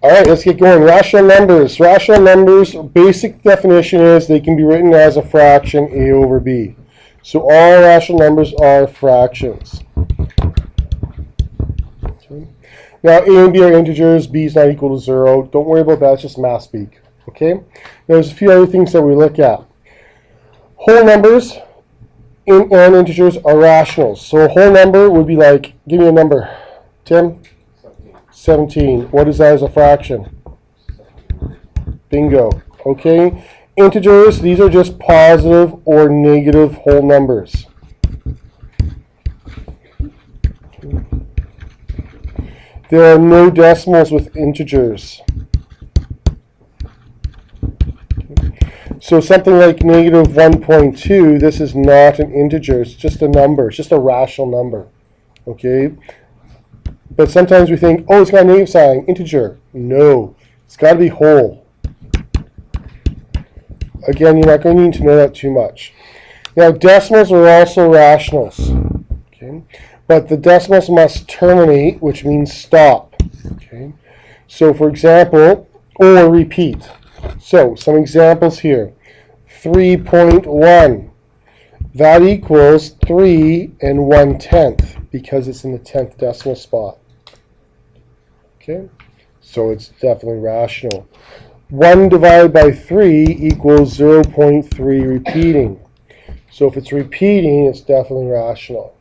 All right, let's get going. Rational numbers. Rational numbers, basic definition is they can be written as a fraction, a over b. So all rational numbers are fractions. Okay. Now, a and b are integers. B is not equal to 0. Don't worry about that. It's just math speak. Okay. Now, there's a few other things that we look at. Whole numbers and integers are rationals. So a whole number would be like, give me a number, Tim. 17. What is that as a fraction? Bingo. Okay. Integers, these are just positive or negative whole numbers. There are no decimals with integers. So something like negative 1.2, this is not an integer. It's just a number. It's just a rational number. Okay. But sometimes we think, oh, it's got a negative sign, integer. No, it's got to be whole. Again, you're not going to need to know that too much. Now, decimals are also rationals. Okay? But the decimals must terminate, which means stop. Okay? So, for example, or repeat. So, some examples here. 3.1. That equals 3 and 1/10 because it's in the 10th decimal spot. Okay, so it's definitely rational. 1 divided by 3 equals 0.3 repeating. So if it's repeating, it's definitely rational.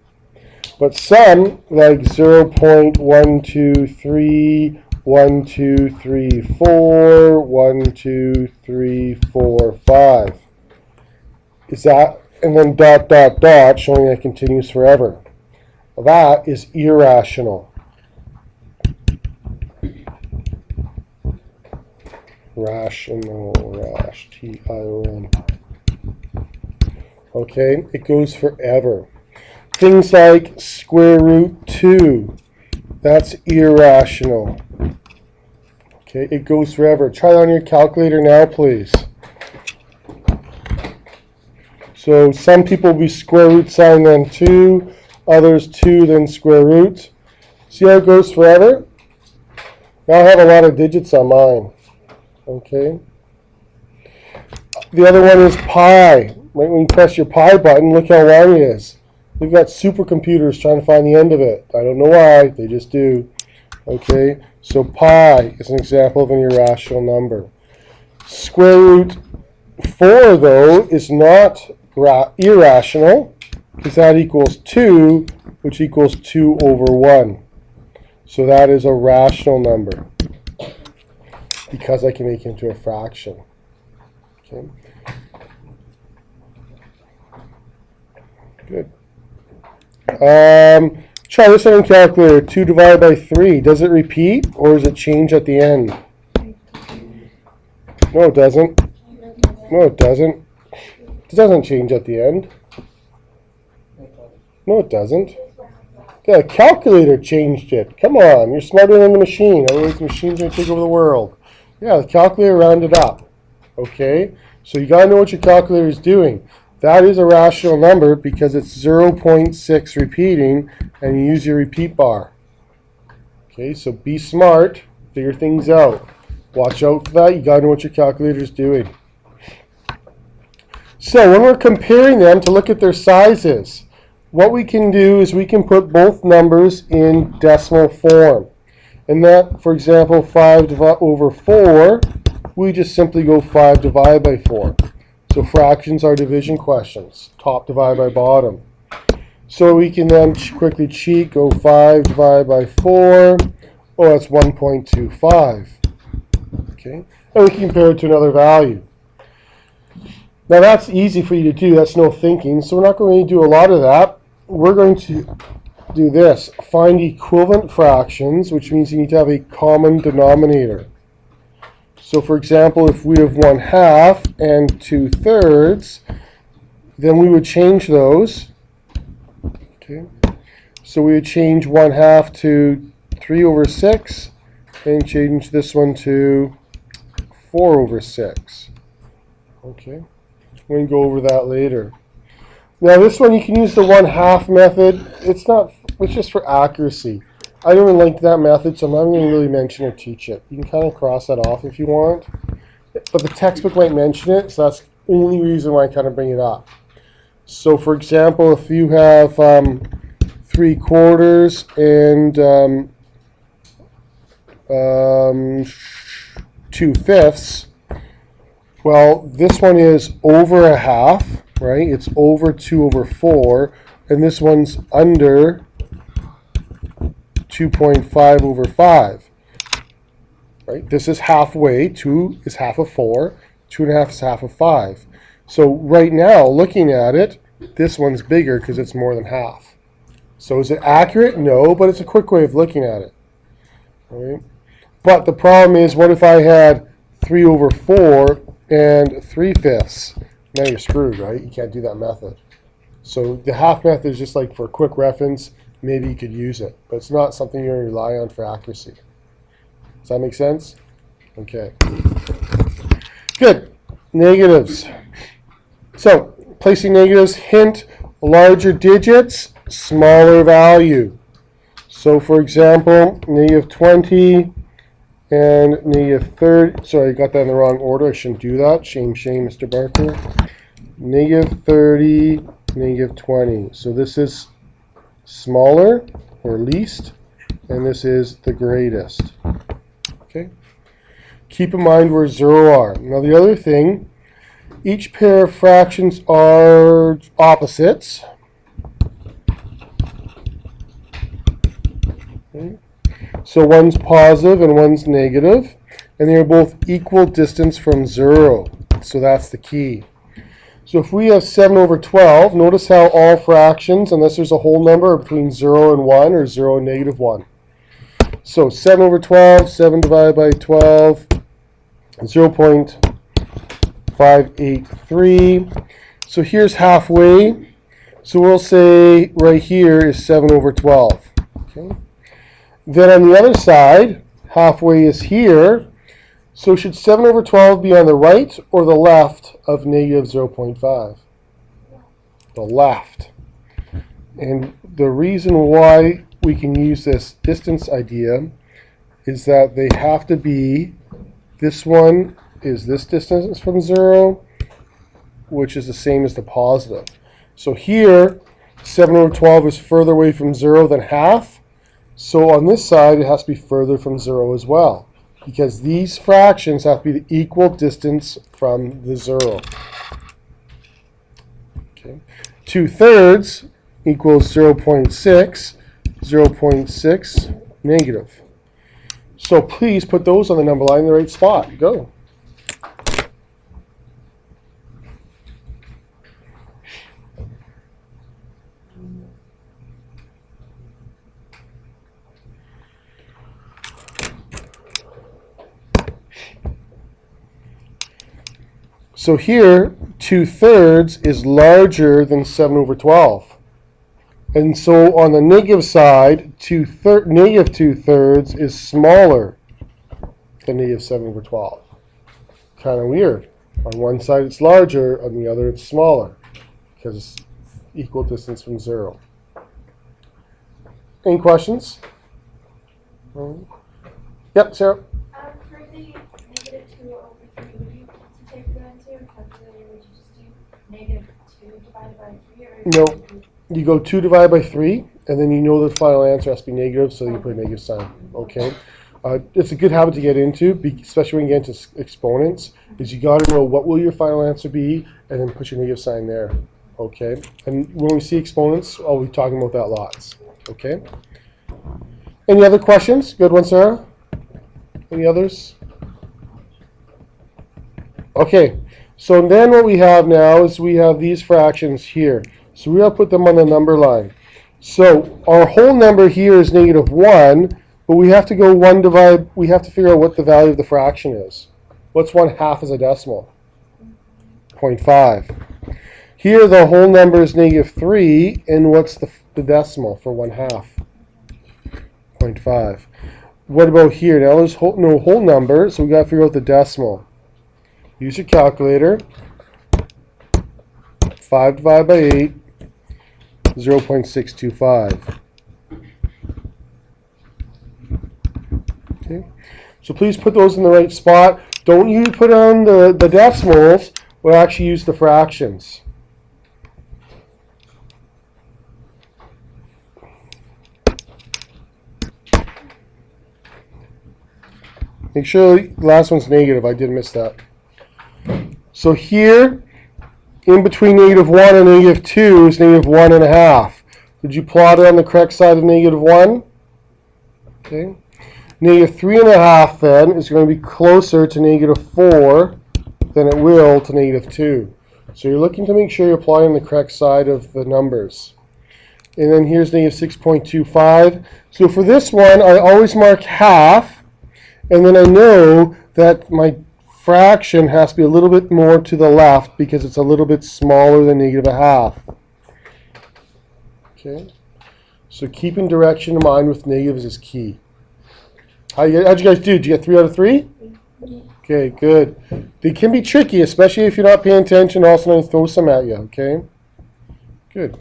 But some, like 0.123, 1, 2, 3, 4, 1, 2, 3, 4, 5. Is that, and then dot, dot, dot, showing that it continues forever. That is irrational. Rational, T-I-O-N. Okay, it goes forever. Things like square root 2, that's irrational. Okay, it goes forever. Try that on your calculator now, please. So some people will be square root sign then 2, others 2 then square root. See how it goes forever? Now I have a lot of digits on mine. Okay. The other one is pi. Right when you press your pi button, look how long it is. We've got supercomputers trying to find the end of it. I don't know why, they just do. Okay, so pi is an example of an irrational number. Square root 4, though, is not irrational, because that equals 2, which equals 2 over 1. So that is a rational number, because I can make it into a fraction. Okay. Good. Try this on a calculator. 2 divided by 3. Does it repeat or does it change at the end? No, it doesn't. No, it doesn't. It doesn't change at the end. No, it doesn't. The calculator changed it. Come on, you're smarter than the machine. Otherwise, the machine's going to take over the world. Yeah, the calculator rounded up. Okay, so you got to know what your calculator is doing. That is a rational number because it's 0.6 repeating, and you use your repeat bar. Okay, so be smart, figure things out. Watch out for that. You got to know what your calculator is doing. So when we're comparing them to look at their sizes, what we can do is we can put both numbers in decimal form. And that, for example, 5 over 4, we just simply go 5 divided by 4. So fractions are division questions, top divided by bottom. So we can then quickly cheat, go 5 divided by 4. Oh, that's 1.25. Okay, and we can compare it to another value. Now that's easy for you to do, that's no thinking, so we're not going to do a lot of that. We're going to do this, find equivalent fractions, which means you need to have a common denominator. So for example, if we have 1/2 and 2/3, then we would change those. Okay, so we would change 1/2 to 3 over 6, and change this one to 4 over 6. Okay, we can go over that later. Now this one you can use the 1/2 method. It's just for accuracy. I don't even like that method, so I'm not going to really mention or teach it. You can kind of cross that off if you want. But the textbook might mention it, so that's the only reason why I kind of bring it up. So for example, if you have 3/4 and 2/5, well, this one is over a half, right? It's over 2/4, and this one's under 2.5/5, right? This is halfway. 2 is half of 4. 2.5 is half of 5. So right now, looking at it, this one's bigger because it's more than half. So is it accurate? No, but it's a quick way of looking at it. Right? But the problem is, what if I had 3/4 and 3/5? Now you're screwed, right? You can't do that method. So the half method is just like for a quick reference. Maybe you could use it, but it's not something you're going to rely on for accuracy. Does that make sense? Okay. Good. Negatives. So, placing negatives, hint, larger digits, smaller value. So, for example, -20 and -30. Sorry, I got that in the wrong order. I shouldn't do that. Shame, shame, Mr. Barker. -30, -20. So this is smaller or least, and this is the greatest. Okay. Keep in mind where 0 are. Now the other thing, each pair of fractions are opposites. Okay. So one's positive and one's negative, and they are both equal distance from 0. So that's the key. So if we have 7/12, notice how all fractions, unless there's a whole number, are between 0 and 1 or 0 and -1. So 7/12, 7 divided by 12, 0.583. So here's halfway. So we'll say right here is 7/12. Okay. Then on the other side, halfway is here. So should 7/12 be on the right or the left of -0.5? The left. And the reason why we can use this distance idea is that they have to be, this one is this distance from 0, which is the same as the positive. So here, 7/12 is further away from 0 than half. So on this side, it has to be further from 0 as well, because these fractions have to be the equal distance from the 0. Okay. 2/3 equals 0.6, 0.6 negative. So please put those on the number line in the right spot. Go. So here, 2/3 is larger than 7/12. And so on the negative side, negative 2/3 is smaller than -7/12. Kind of weird. On one side it's larger, on the other it's smaller, because it's equal distance from 0. Any questions? Yep, Sarah? For the -2/3, would you take that into a calculator? Would you just do -2 divided by 3? Or No. You go 2 divided by 3, and then you know the final answer has to be negative, so you put a negative sign. Okay. It's a good habit to get into, especially when you get into exponents, is you got to know what will your final answer be, and then put your negative sign there. Okay. And when we see exponents, I'll be talking about that lots. Okay. Any other questions? Good one, Sarah? Any others? Okay. So then what we have now is we have these fractions here. So we'll put them on the number line. So our whole number here is -1, but we have to go we have to figure out what the value of the fraction is. What's 1/2 as a decimal? 0.5. Here the whole number is -3, and what's the decimal for 1/2? 0.5. What about here? Now there's no whole number, so we got to figure out the decimal. Use your calculator. 5 divided by 8, 0.625. Okay, so please put those in the right spot. Don't you put on the decimals, we'll actually use the fractions. Make sure the last one's negative. I did miss that. So here, in between -1 and -2 is -1.5. Did you plot it on the correct side of -1? Okay. -3.5 then is going to be closer to -4 than it will to -2. So you're looking to make sure you're plotting the correct side of the numbers. And then here's -6.25. So for this one, I always mark half, and then I know that my fraction has to be a little bit more to the left because it's a little bit smaller than -1/2. Okay, so keeping direction in mind with negatives is key. How'd you guys do? Did you get 3 out of 3? Okay, good. They can be tricky, especially if you're not paying attention. Also, I throw some at you. Okay, good.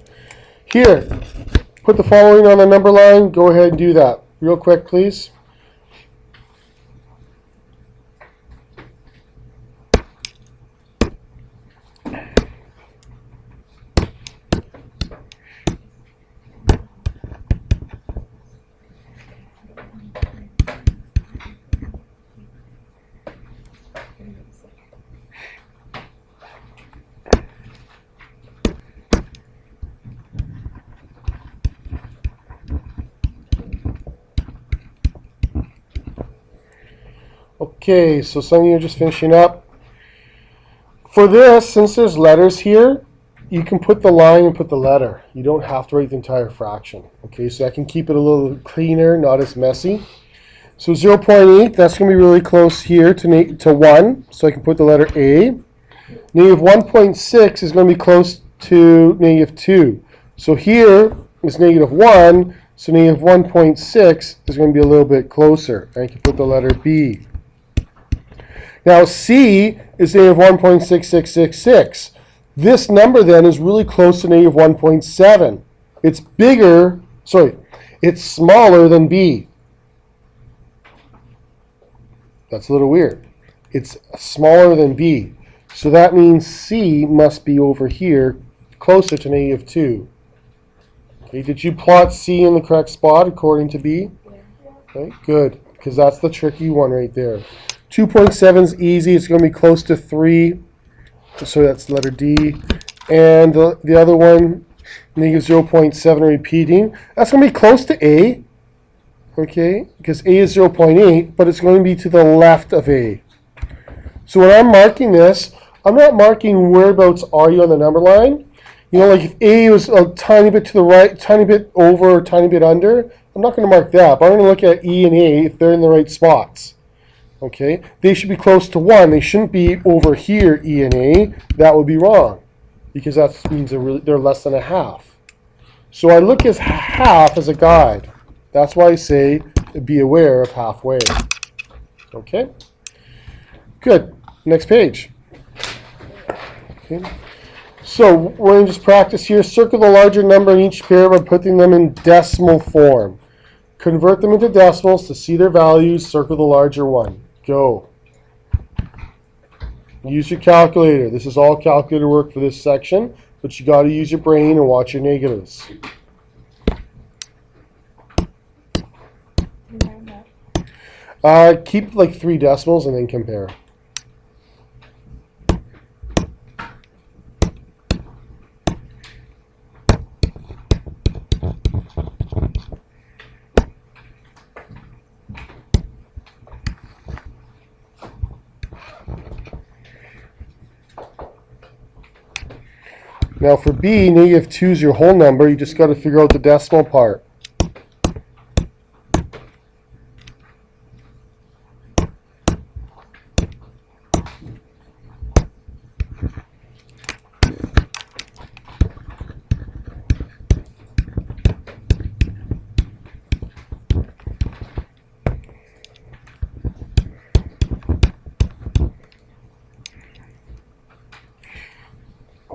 Here, put the following on the number line. Go ahead and do that real quick, please. Okay, so some of you are just finishing up. For this, since there's letters here, you can put the line and put the letter. You don't have to write the entire fraction. Okay, so I can keep it a little cleaner, not as messy. So 0.8, that's going to be really close here to 1, so I can put the letter A. -1.6 is going to be close to -2. So here is -1, so -1.6 is going to be a little bit closer. I can put the letter B. Now C is -1.6666. This number then is really close to -1.7. It's bigger, it's smaller than B. That's a little weird. It's smaller than B. So that means C must be over here, closer to -2. Okay, did you plot C in the correct spot according to B? Okay, good, because that's the tricky one right there. 2.7 is easy. It's going to be close to 3. So that's the letter D. And the other one, -0.7 repeating. That's going to be close to A. Okay, because A is 0.8, but it's going to be to the left of A. So when I'm marking this, I'm not marking whereabouts are you on the number line. You know, like if A was a tiny bit to the right, tiny bit over, or tiny bit under, I'm not going to mark that, but I'm going to look at E and A if they're in the right spots. Okay, they should be close to 1. They shouldn't be over here, E and A. That would be wrong, because that means they're less than a half. So I look as half as a guide. That's why I say be aware of halfway. Okay, good. Next page. Okay. So we're going to just practice here. Circle the larger number in each pair by putting them in decimal form. Convert them into decimals to see their values. Circle the larger one. Go. Use your calculator. This is all calculator work for this section, but you got to use your brain and watch your negatives. Keep like 3 decimals and then compare. Now for B, -2 is your whole number. You just got to figure out the decimal part.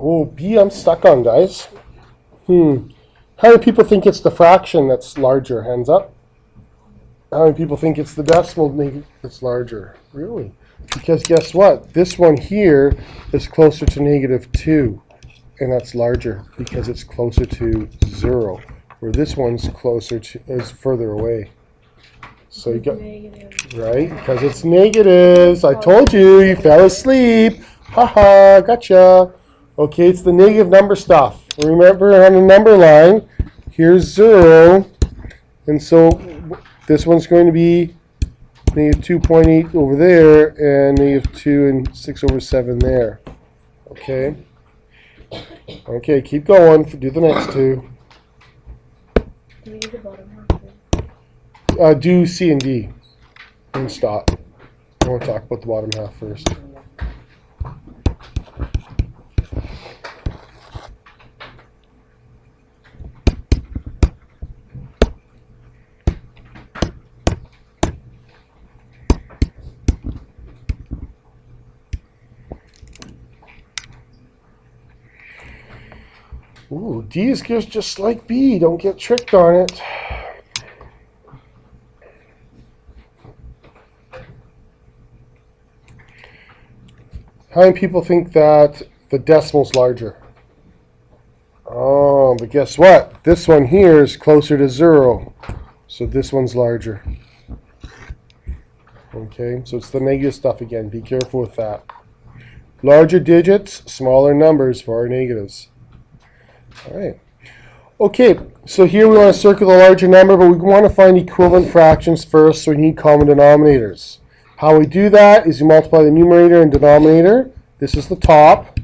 Oh, B I'm stuck on, guys. How many people think it's the fraction that's larger? Hands up. How many people think it's the decimal that's larger? Really? Because guess what? This one here is closer to -2, and that's larger because it's closer to 0, where this one's closer to is further away. So you got right because it's negatives. I told you, you fell asleep. Haha, gotcha. Okay, it's the negative number stuff. Remember on the number line, here's 0, and so this one's going to be -2.8 over there, and -2 and 6/7 there. Okay. Okay, keep going. Do the next two. Do we do the bottom half? Do C and D, and stop. I want to talk about the bottom half first. Ooh, D is just like B. Don't get tricked on it. How many people think that the decimal's larger? Oh, but guess what? This one here is closer to 0. So this one's larger. Okay, so it's the negative stuff again. Be careful with that. Larger digits, smaller numbers for our negatives. All right. Okay, so here we want to circle the larger number, but we want to find equivalent fractions first, so we need common denominators. How we do that is you multiply the numerator and denominator. This is the top,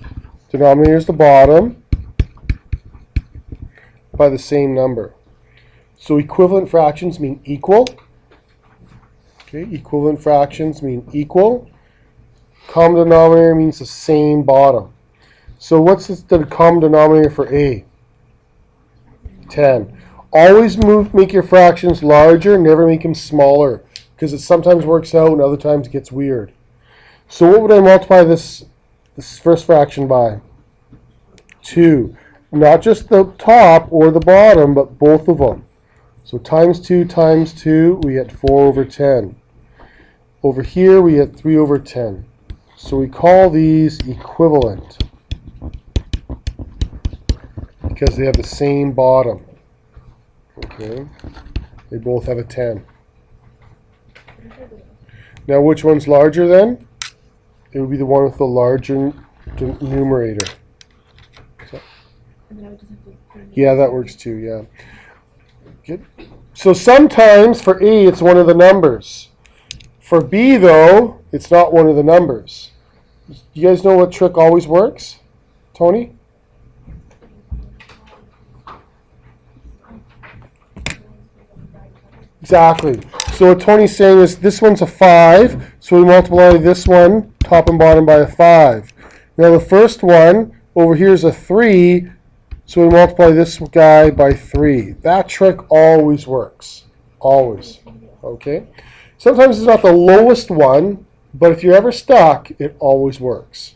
denominator is the bottom, by the same number. So equivalent fractions mean equal. Okay, equivalent fractions mean equal. Common denominator means the same bottom. So what's the common denominator for A? 10. Always make your fractions larger, never make them smaller, because it sometimes works out and other times it gets weird. So what would I multiply this first fraction by? 2. Not just the top or the bottom, but both of them. So times 2, we get 4/10. Over here we get 3/10. So we call these equivalent because they have the same bottom. Okay, they both have a 10. Now which one's larger then? It would be the one with the larger numerator. Yeah, that works too, yeah. Good. So sometimes for A it's one of the numbers. For B though, it's not one of the numbers. You guys know what trick always works? Tony? Exactly. So what Tony's saying is this one's a 5, so we multiply this one, top and bottom, by a 5. Now the first one over here is a 3, so we multiply this guy by 3. That trick always works. Always. Okay? Sometimes it's not the lowest one, but if you're ever stuck, it always works.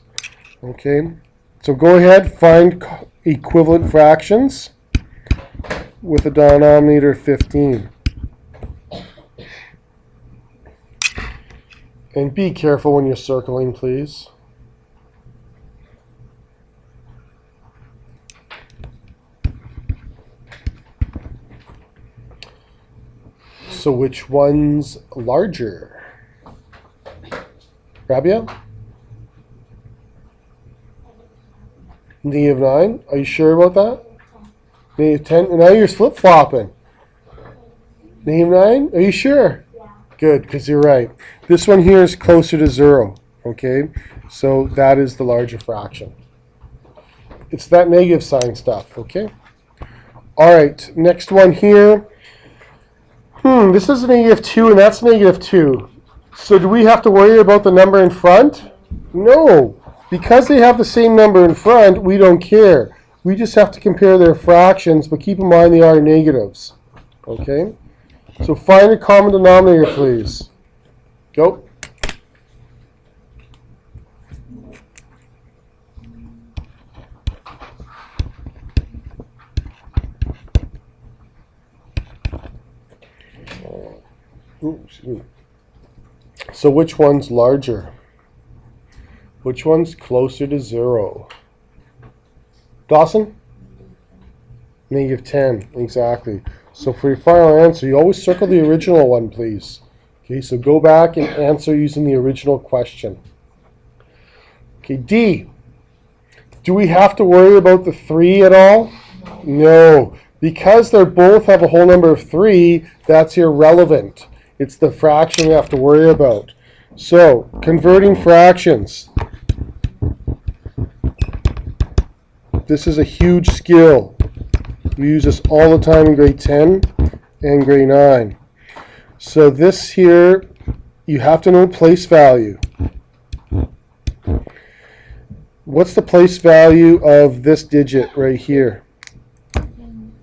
Okay? So go ahead, find equivalent fractions with a denominator 15. And be careful when you're circling, please. So which one's larger? Rabia? -9? Are you sure about that? -10? And now you're flip-flopping. -9? Are you sure? Yeah. Good, because you're right. This one here is closer to 0. Okay? So that is the larger fraction. It's that negative sign stuff. Okay? All right. Next one here. This is a -2 and that's -2. So do we have to worry about the number in front? No. Because they have the same number in front, we don't care. We just have to compare their fractions, but keep in mind they are negatives. Okay? So find a common denominator, please. Go. So which one's larger? Which one's closer to 0? Dawson? -10, exactly. So for your final answer, you always circle the original one, please. Okay, so go back and answer using the original question. Okay, D. Do we have to worry about the 3 at all? No. Because they both have a whole number of 3, that's irrelevant. It's the fraction we have to worry about. So, converting fractions. This is a huge skill. We use this all the time in grade 10 and grade 9. So this here, you have to know place value. What's the place value of this digit right here?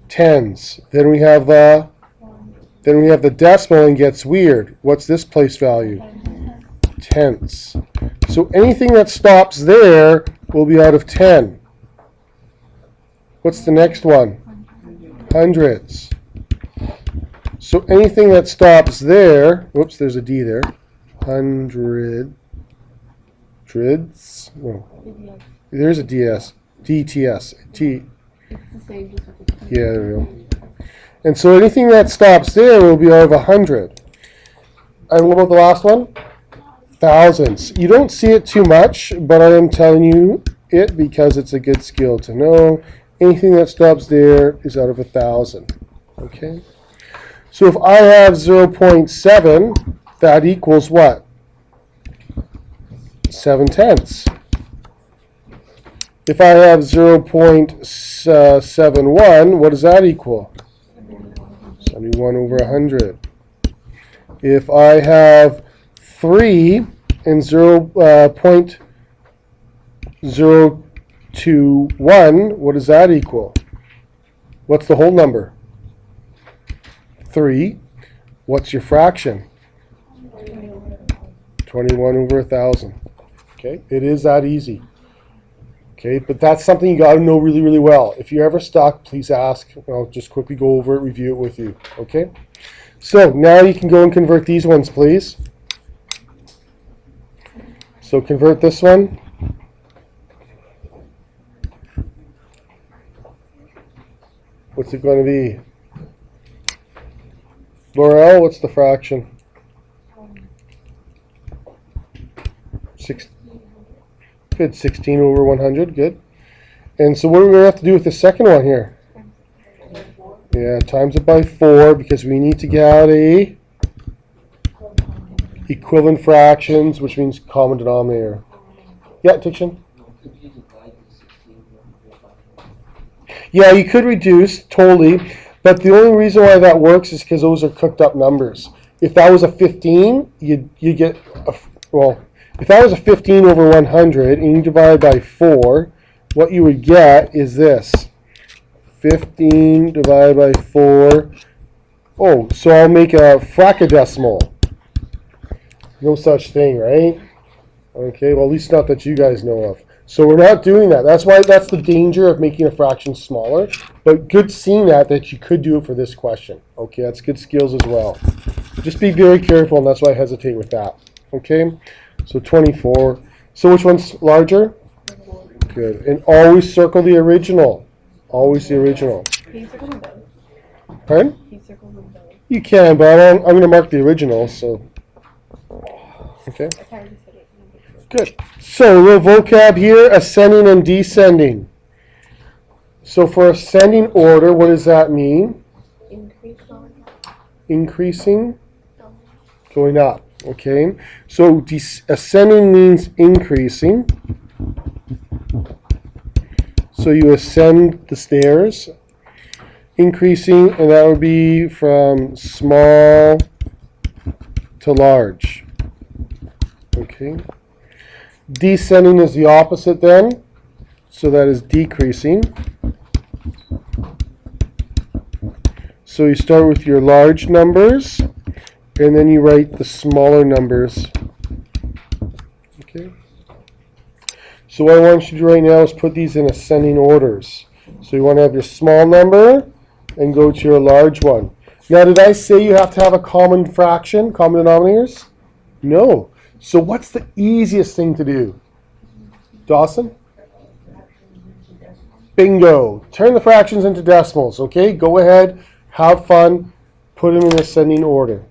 Tens. Then we have the decimal and gets weird. What's this place value? Tenths. So anything that stops there will be out of 10. What's the next one? Hundreds. So anything that stops there, whoops, there's a D there. Hundreds. No. There's a DS. DTS. T. Yeah, there we go. And so anything that stops there will be out of 100. And what about the last one? Thousands. You don't see it too much, but I am telling you it because it's a good skill to know. Anything that stops there is out of 1,000. Okay? So if I have 0.7, that equals what? 7/10. If I have 0.71, what does that equal? 71 over 100. If I have 3 and 0.021, what does that equal? What's the whole number? 3. What's your fraction? 21 over 1,000. Okay, it is that easy. Okay, but that's something you got to know really, really well. If you're ever stuck, please ask. I'll just quickly go over it, review it with you. Okay, so now you can go and convert these ones, please. So convert this one. What's it going to be? Laurel, what's the fraction? 16 over 100, good. And so what are we going to have to do with the second one here? Yeah, times it by 4 because we need to get a equivalent fractions, which means common denominator. Yeah, Tikshan? Yeah, you could reduce, totally, but the only reason why that works is because those are cooked up numbers. If that was a 15, you get, if that was a 15 over 100 and you divide by 4, what you would get is this. 15 divided by 4. Oh, so I'll make a fracadecimal. No such thing, right? Okay, well, at least not that you guys know of. So we're not doing that. That's the danger of making a fraction smaller. But good seeing that you could do it for this question. Okay, that's good skills as well. Just be very careful, and that's why I hesitate with that. Okay, so 24. So which one's larger? Good. And always circle the original. Always the original. Can you circle them both? Pardon? Can you circle them both? You can, but I'm going to mark the original. So, okay. That's how I just said it. Good. So a little vocab here, ascending and descending. So for ascending order, what does that mean? Increasing, going up. Okay. So ascending means increasing. So you ascend the stairs. Increasing, and that would be from small to large. Okay. Descending is the opposite then, so that is decreasing. So you start with your large numbers, and then you write the smaller numbers. Okay. So what I want you to do right now is put these in ascending orders. So you want to have your small number and go to your large one. Now, did I say you have to have a common fraction, common denominators? No. So what's the easiest thing to do? Dawson? Bingo. Turn the fractions into decimals, okay? Go ahead, have fun, put them in ascending order.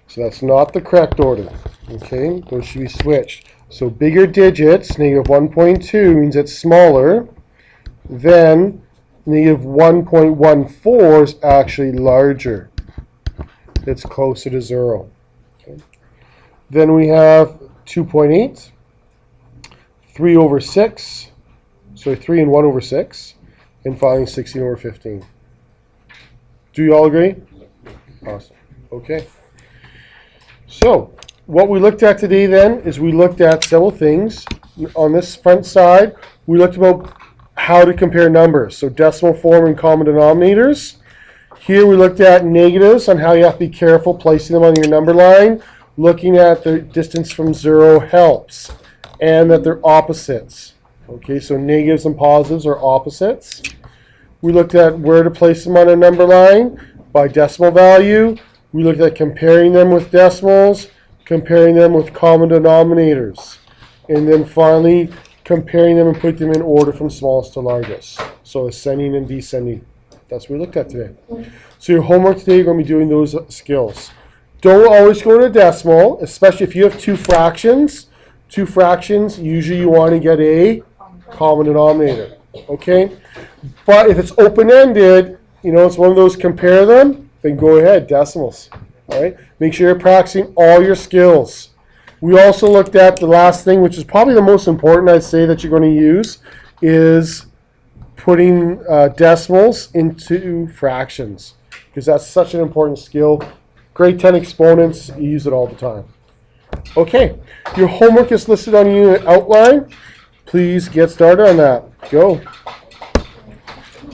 So that's not the correct order. Okay, those should be switched. So bigger digits, negative 1.2 means it's smaller. Then negative 1.14 is actually larger. It's closer to 0. Okay. Then we have 2.8, 3 over 6, so 3 and 1 over 6, and finally 16 over 15. Do you all agree? Awesome. Okay. So, what we looked at today then is we looked at several things. On this front side, we looked about how to compare numbers, so decimal form and common denominators. Here we looked at negatives on how you have to be careful placing them on your number line. Looking at the distance from 0 helps, and that they're opposites. Okay, so negatives and positives are opposites. We looked at where to place them on a number line by decimal value. We looked at comparing them with decimals, comparing them with common denominators, and then finally comparing them and putting them in order from smallest to largest. So ascending and descending. That's what we looked at today. So your homework today, you're going to be doing those skills. Don't always go to decimal, especially if you have two fractions. Two fractions, usually you want to get a common denominator. Okay? But if it's open-ended, you know, it's one of those compare them, then go ahead, decimals. All right? Make sure you're practicing all your skills. We also looked at the last thing, which is probably the most important, I'd say, that you're going to use, is putting decimals into fractions, because that's such an important skill. Grade 10 exponents, you use it all the time. Okay, your homework is listed on your outline. Please get started on that. Go.